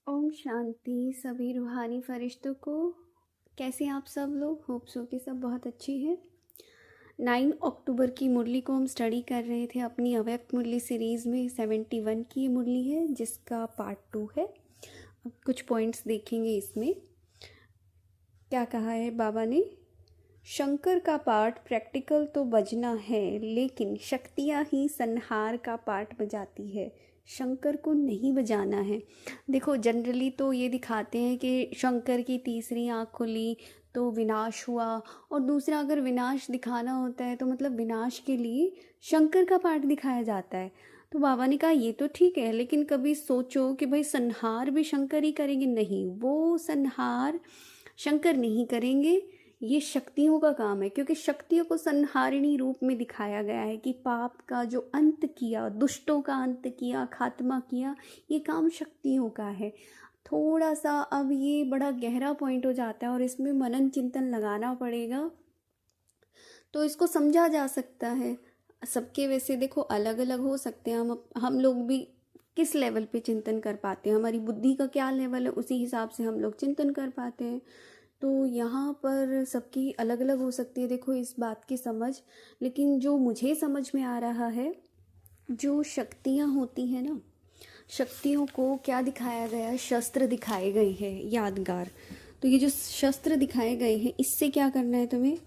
ओम शांति सभी रूहानी फरिश्तों को। कैसे हैं आप सब लोग? होप सो कि सब बहुत अच्छी है। 9 अक्टूबर की मुरली को हम स्टडी कर रहे थे अपनी अव्यक्त मुरली सीरीज़ में। 71 की ये मुरली है जिसका पार्ट 2 है। अब कुछ पॉइंट्स देखेंगे इसमें। क्या कहा है बाबा ने? शंकर का पार्ट प्रैक्टिकल तो बजना है, लेकिन शक्तियाँ ही संहार का पार्ट बजाती है। शंकर को नहीं बजाना है। देखो जनरली तो ये दिखाते हैं कि शंकर की तीसरी आँख खुली तो विनाश हुआ, और दूसरा अगर विनाश दिखाना होता है तो मतलब विनाश के लिए शंकर का पार्ट दिखाया जाता है। तो बाबा ने कहा ये तो ठीक है, लेकिन कभी सोचो कि भाई संहार भी शंकर ही करेंगे? नहीं, वो संहार शंकर नहीं करेंगे, ये शक्तियों का काम है, क्योंकि शक्तियों को संहारिणी रूप में दिखाया गया है कि पाप का जो अंत किया, दुष्टों का अंत किया, खात्मा किया, ये काम शक्तियों का है। थोड़ा सा अब ये बड़ा गहरा पॉइंट हो जाता है और इसमें मनन चिंतन लगाना पड़ेगा तो इसको समझा जा सकता है। सबके वैसे देखो अलग अलग हो सकते हैं, हम लोग भी किस लेवल पे चिंतन कर पाते हैं, हमारी बुद्धि का क्या लेवल है, उसी हिसाब से हम लोग चिंतन कर पाते हैं। तो यहाँ पर सबकी अलग अलग हो सकती है देखो इस बात की समझ। लेकिन जो मुझे समझ में आ रहा है, जो शक्तियाँ होती हैं ना, शक्तियों को क्या दिखाया गया? शस्त्र दिखाए गए हैं यादगार। तो ये जो शस्त्र दिखाए गए हैं, इससे क्या करना है तुम्हें?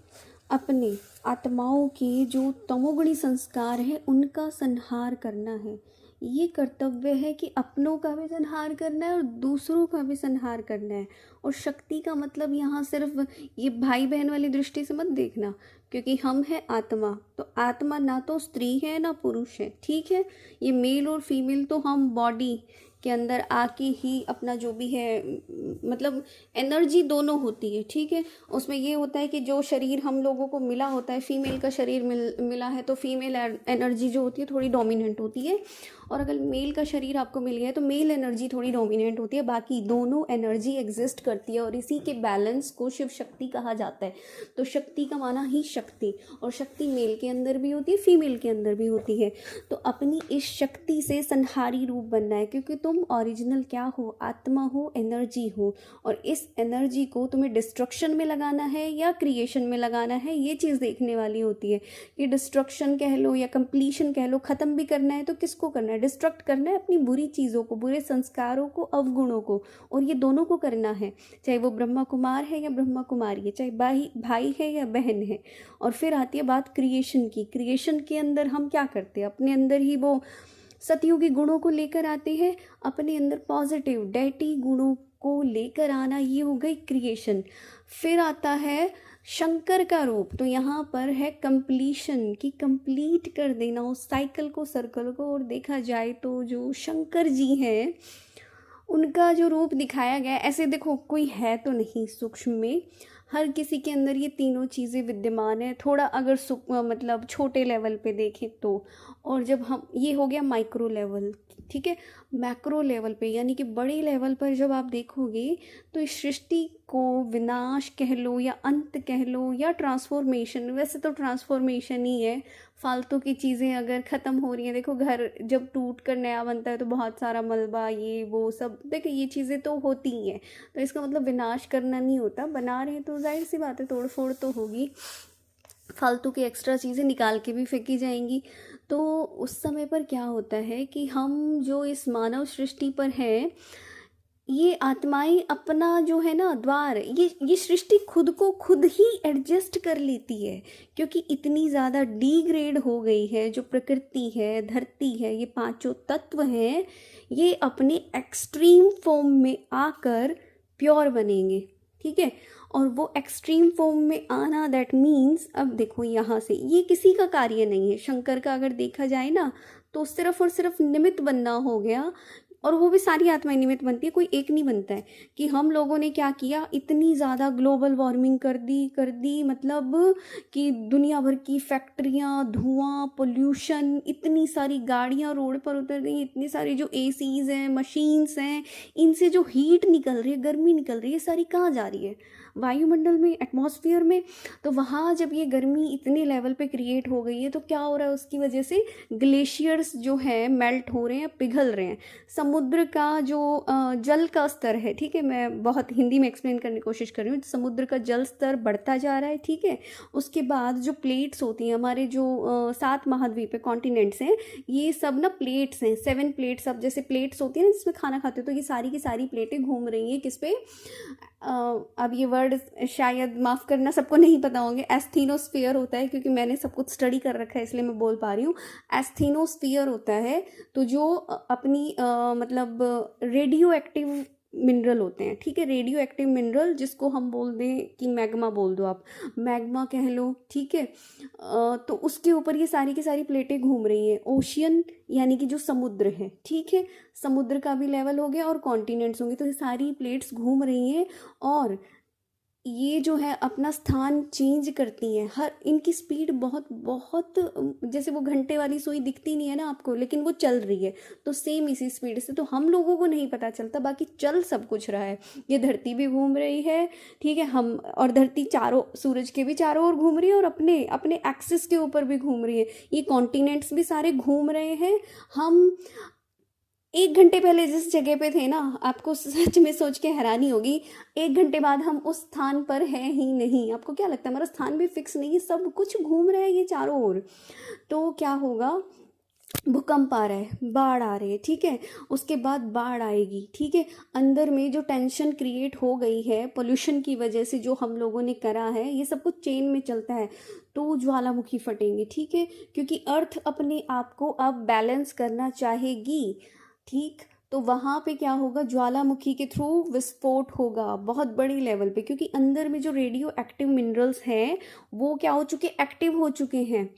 अपने आत्माओं के जो तमोगुणी संस्कार है उनका संहार करना है। ये कर्तव्य है कि अपनों का भी संहार करना है और दूसरों का भी संहार करना है। और शक्ति का मतलब यहाँ सिर्फ ये भाई बहन वाली दृष्टि से मत देखना, क्योंकि हम हैं आत्मा, तो आत्मा ना तो स्त्री है ना पुरुष है, ठीक है? ये मेल और फीमेल तो हम बॉडी के अंदर आके ही अपना जो भी है मतलब एनर्जी दोनों होती है, ठीक है? उसमें ये होता है कि जो शरीर हम लोगों को मिला होता है, फीमेल का शरीर मिला है तो फीमेल एनर्जी जो होती है थोड़ी डोमिनेंट होती है, और अगर मेल का शरीर आपको मिल गया है तो मेल एनर्जी थोड़ी डोमिनेंट होती है। बाकी दोनों एनर्जी एग्जिस्ट करती है और इसी के बैलेंस को शिव शक्ति कहा जाता है। तो शक्ति का माना ही शक्ति, और शक्ति मेल के अंदर भी होती है, फीमेल के अंदर भी होती है। तो अपनी इस शक्ति से संहारी रूप बनना है, क्योंकि तुम ओरिजिनल क्या हो? आत्मा हो, एनर्जी हो, और इस एनर्जी को तुम्हें डिस्ट्रक्शन में लगाना है या क्रिएशन में लगाना है, ये चीज़ देखने वाली होती है। कि डिस्ट्रक्शन कह लो या कंप्लीशन कह लो, ख़त्म भी करना है तो किसको करना है? डिस्ट्रक्ट करना है अपनी बुरी चीज़ों को, बुरे संस्कारों को, अवगुणों को, और ये दोनों को करना है, चाहे वो ब्रह्मा कुमार है या ब्रह्मा कुमारी है, चाहे भाई है या बहन है। और फिर आती है बात क्रिएशन की। क्रिएशन के अंदर हम क्या करते हैं? अपने अंदर ही वो सतयुगी गुणों को लेकर आते हैं, अपने अंदर पॉजिटिव डैटी गुणों को लेकर आना, ये हो गई क्रिएशन। फिर आता है शंकर का रूप, तो यहाँ पर है कंप्लीशन, की कंप्लीट कर देना उस साइकिल को, सर्कल को। और देखा जाए तो जो शंकर जी हैं उनका जो रूप दिखाया गया, ऐसे देखो कोई है तो नहीं सूक्ष्म में, हर किसी के अंदर ये तीनों चीज़ें विद्यमान है। थोड़ा अगर मतलब छोटे लेवल पे देखें तो, और जब हम, ये हो गया माइक्रो लेवल, ठीक है? मैक्रो लेवल पे यानी कि बड़े लेवल पर जब आप देखोगे तो इस सृष्टि को विनाश कह लो या अंत कह लो या ट्रांसफॉर्मेशन, वैसे तो ट्रांसफॉर्मेशन ही है। फालतू की चीज़ें अगर ख़त्म हो रही हैं, देखो घर जब टूट कर नया बनता है तो बहुत सारा मलबा, ये वो सब, देखो ये चीज़ें तो होती ही हैं। तो इसका मतलब विनाश करना नहीं होता, बना रहे हैं तो जाहिर सी बात है तोड़ फोड़ तो होगी, फालतू की एक्स्ट्रा चीज़ें निकाल के भी फेंकी जाएंगी। तो उस समय पर क्या होता है कि हम जो इस मानव सृष्टि पर हैं, ये आत्माएं अपना जो है ना द्वार, ये सृष्टि खुद को खुद ही एडजस्ट कर लेती है, क्योंकि इतनी ज़्यादा डिग्रेड हो गई है। जो प्रकृति है, धरती है, ये पांचों तत्व हैं, ये अपने एक्सट्रीम फॉर्म में आकर प्योर बनेंगे, ठीक है? और वो एक्सट्रीम फॉर्म में आना, दैट मीन्स, अब देखो यहाँ से ये किसी का कार्य नहीं है। शंकर का अगर देखा जाए ना तो सिर्फ और सिर्फ निमित्त बनना हो गया, और वो भी सारी आत्माएं निमित्त बनती है, कोई एक नहीं बनता है। कि हम लोगों ने क्या किया, इतनी ज़्यादा ग्लोबल वार्मिंग कर दी, मतलब कि दुनिया भर की फैक्ट्रियाँ, धुआं, पोल्यूशन, इतनी सारी गाड़ियाँ रोड पर उतर गई, इतनी सारी जो एसीज हैं, मशीन्स हैं, इनसे जो हीट निकल रही है, गर्मी निकल रही है, सारी कहाँ जा रही है? वायुमंडल में, एटमॉस्फेयर में। तो वहाँ जब ये गर्मी इतने लेवल पे क्रिएट हो गई है तो क्या हो रहा है? उसकी वजह से ग्लेशियर्स जो है मेल्ट हो रहे हैं, पिघल रहे हैं, समुद्र का जो जल का स्तर है, ठीक है, मैं बहुत हिंदी में एक्सप्लेन करने की कोशिश कर रही हूँ। समुद्र का जल स्तर बढ़ता जा रहा है, ठीक है। उसके बाद जो प्लेट्स होती हैं, हमारे जो 7 महाद्वीप है, कॉन्टिनेंट्स हैं, ये सब ना प्लेट्स हैं, 7 प्लेट्स। अब जैसे प्लेट्स होती हैं ना जिसमें खाना खाते हो, तो ये सारी की सारी प्लेटें घूम रही हैं किस पे, अब ये वर्ड शायद माफ़ करना सबको नहीं पता होंगे, एस्थीनोस्फीयर होता है, क्योंकि मैंने सब कुछ स्टडी कर रखा है इसलिए मैं बोल पा रही हूँ। एस्थीनोस्फीयर होता है, तो जो अपनी मतलब रेडियो एक्टिव मिनरल होते हैं, ठीक है, रेडियो एक्टिव मिनरल, जिसको हम बोल दें कि मैग्मा बोल दो, आप मैग्मा कह लो, ठीक है। तो उसके ऊपर ये सारी की सारी प्लेटें घूम रही हैं। ओशियन यानी कि जो समुद्र है, ठीक है, समुद्र का भी लेवल हो गया और कॉन्टिनेंट्स होंगे, तो ये सारी प्लेट्स घूम रही हैं और ये जो है अपना स्थान चेंज करती हैं। हर इनकी स्पीड बहुत बहुत, जैसे वो घंटे वाली सुई दिखती नहीं है ना आपको, लेकिन वो चल रही है, तो सेम इसी स्पीड से। तो हम लोगों को नहीं पता चलता, बाकी चल सब कुछ रहा है। ये धरती भी घूम रही है, ठीक है, हम और धरती चारों, सूरज के भी चारों ओर घूम रही है और अपने अपने एक्सिस के ऊपर भी घूम रही है। ये कॉन्टिनेंट्स भी सारे घूम रहे हैं। हम 1 घंटे पहले जिस जगह पे थे ना, आपको सच में सोच के हैरानी होगी, 1 घंटे बाद हम उस स्थान पर हैं ही नहीं। आपको क्या लगता है हमारा स्थान भी फिक्स नहीं है, सब कुछ घूम रहा है ये चारों ओर। तो क्या होगा, भूकंप आ रहा है, बाढ़ आ रही है, ठीक है, उसके बाद बाढ़ आएगी, ठीक है। अंदर में जो टेंशन क्रिएट हो गई है पोल्यूशन की वजह से, जो हम लोगों ने करा है, ये सब कुछ चेन में चलता है, तो ज्वालामुखी फटेंगे, ठीक है, क्योंकि अर्थ अपने आप को अब बैलेंस करना चाहेगी, ठीक। तो वहाँ पे क्या होगा, ज्वालामुखी के थ्रू विस्फोट होगा बहुत बड़ी लेवल पे, क्योंकि अंदर में जो रेडियो एक्टिव मिनरल्स हैं वो क्या हो चुके, एक्टिव हो चुके हैं,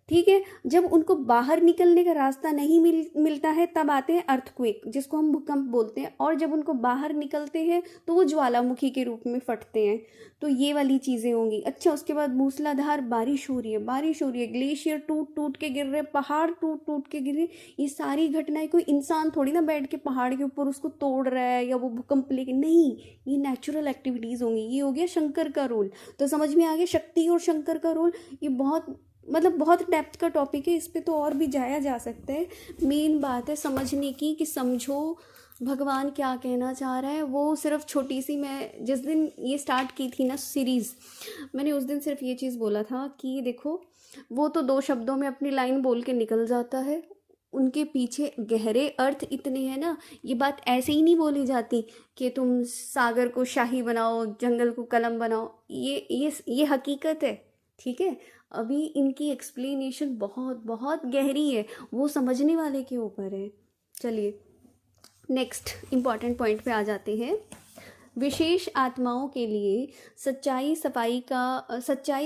ठीक है। जब उनको बाहर निकलने का रास्ता नहीं मिलता है, तब आते हैं अर्थक्वेक, जिसको हम भूकंप बोलते हैं, और जब उनको बाहर निकलते हैं तो वो ज्वालामुखी के रूप में फटते हैं। तो ये वाली चीज़ें होंगी। अच्छा, उसके बाद मूसलाधार बारिश हो रही है, बारिश हो रही है, ग्लेशियर टूट टूट के गिर रहे, पहाड़ टूट टूट के गिर रहे। ये सारी घटनाएं, कोई इंसान थोड़ी ना बैठ के पहाड़ के ऊपर उसको तोड़ रहा है या वो भूकंप लेके, नहीं, ये नेचुरल एक्टिविटीज़ होंगी। ये हो गया शंकर का रोल। तो समझ में आ गया शक्ति और शंकर का रोल। ये बहुत मतलब बहुत डेप्थ का टॉपिक है, इस पे तो और भी जाया जा सकता है। मेन बात है समझने की, कि समझो भगवान क्या कहना चाह रहा है। वो सिर्फ छोटी सी, मैं जिस दिन ये स्टार्ट की थी ना सीरीज़, मैंने उस दिन सिर्फ ये चीज़ बोला था कि देखो, वो तो 2 शब्दों में अपनी लाइन बोल के निकल जाता है, उनके पीछे गहरे अर्थ इतने हैं ना। ये बात ऐसे ही नहीं बोली जाती कि तुम सागर को शाही बनाओ, जंगल को कलम बनाओ, ये हकीकत है, ठीक है। अभी इनकी एक्सप्लेनेशन बहुत बहुत गहरी है, वो समझने वाले के ऊपर है। चलिए नेक्स्ट इम्पॉर्टेंट पॉइंट पे आ जाते हैं। विशेष आत्माओं के लिए सच्चाई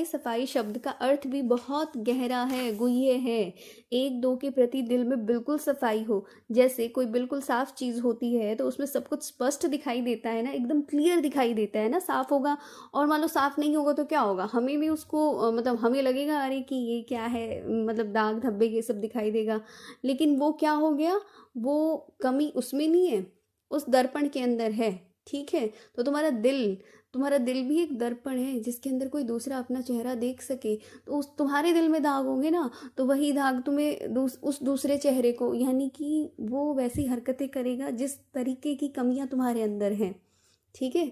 सफाई शब्द का अर्थ भी बहुत गहरा है, गुह्य है। 1-2 के प्रति दिल में बिल्कुल सफाई हो, जैसे कोई बिल्कुल साफ चीज़ होती है तो उसमें सब कुछ स्पष्ट दिखाई देता है ना, एकदम क्लियर दिखाई देता है ना, साफ होगा। और मान लो साफ नहीं होगा तो क्या होगा, हमें भी उसको मतलब हमें लगेगा अरे कि ये क्या है, मतलब दाग धब्बे ये सब दिखाई देगा। लेकिन वो क्या हो गया, वो कमी उसमें नहीं है, उस दर्पण के अंदर है, ठीक है। तो तुम्हारा दिल भी एक दर्पण है, जिसके अंदर कोई दूसरा अपना चेहरा देख सके। तो उस तुम्हारे दिल में दाग होंगे ना, तो वही दाग तुम्हें उस दूसरे चेहरे को, यानी कि वो वैसी हरकतें करेगा जिस तरीके की कमियां तुम्हारे अंदर हैं, ठीक है।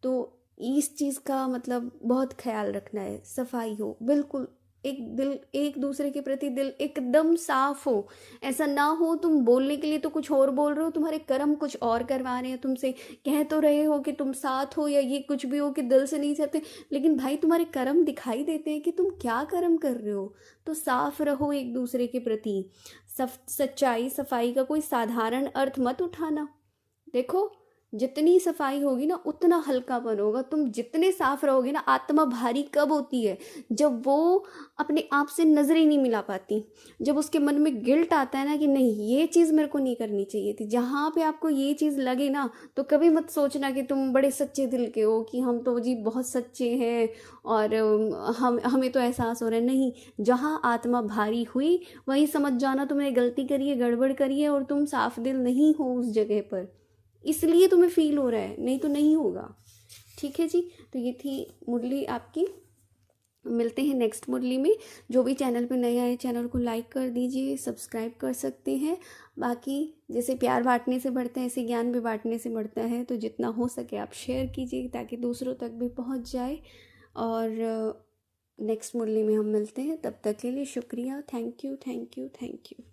तो इस चीज़ का मतलब बहुत ख्याल रखना है, सफाई हो बिल्कुल, एक दूसरे के प्रति दिल एकदम साफ हो। ऐसा ना हो तुम बोलने के लिए तो कुछ और बोल रहे हो, तुम्हारे कर्म कुछ और करवा रहे हैं तुमसे। कह तो रहे हो कि तुम साथ हो या ये कुछ भी हो, कि दिल से नहीं चाहते, लेकिन भाई तुम्हारे कर्म दिखाई देते हैं कि तुम क्या कर्म कर रहे हो। तो साफ रहो एक दूसरे के प्रति। सच्चाई सफाई का कोई साधारण अर्थ मत उठाना। देखो, जितनी सफाई होगी ना उतना हल्कापन होगा। तुम जितने साफ रहोगे ना, आत्मा भारी कब होती है, जब वो अपने आप से नजरें नहीं मिला पाती, जब उसके मन में गिल्ट आता है ना कि नहीं ये चीज़ मेरे को नहीं करनी चाहिए थी। जहाँ पे आपको ये चीज़ लगे ना, तो कभी मत सोचना कि तुम बड़े सच्चे दिल के हो, कि हम तो जी बहुत सच्चे हैं और हमें तो एहसास हो रहा है। नहीं, जहाँ आत्मा भारी हुई वहीं समझ जाना तुमने गलती करी है, गड़बड़ करी है, और तुम साफ दिल नहीं हो उस जगह पर, इसलिए तुम्हें फील हो रहा है, नहीं तो नहीं होगा, ठीक है जी। तो ये थी मुरली आपकी। मिलते हैं नेक्स्ट मुरली में। जो भी चैनल पे नए आए चैनल को लाइक कर दीजिए, सब्सक्राइब कर सकते हैं। बाकी जैसे प्यार बांटने से बढ़ता है ऐसे ज्ञान भी बांटने से बढ़ता है, तो जितना हो सके आप शेयर कीजिए ताकि दूसरों तक भी पहुंच जाए। और नेक्स्ट मुरली में हम मिलते हैं, तब तक के लिए शुक्रिया। Thank you, thank you, thank you.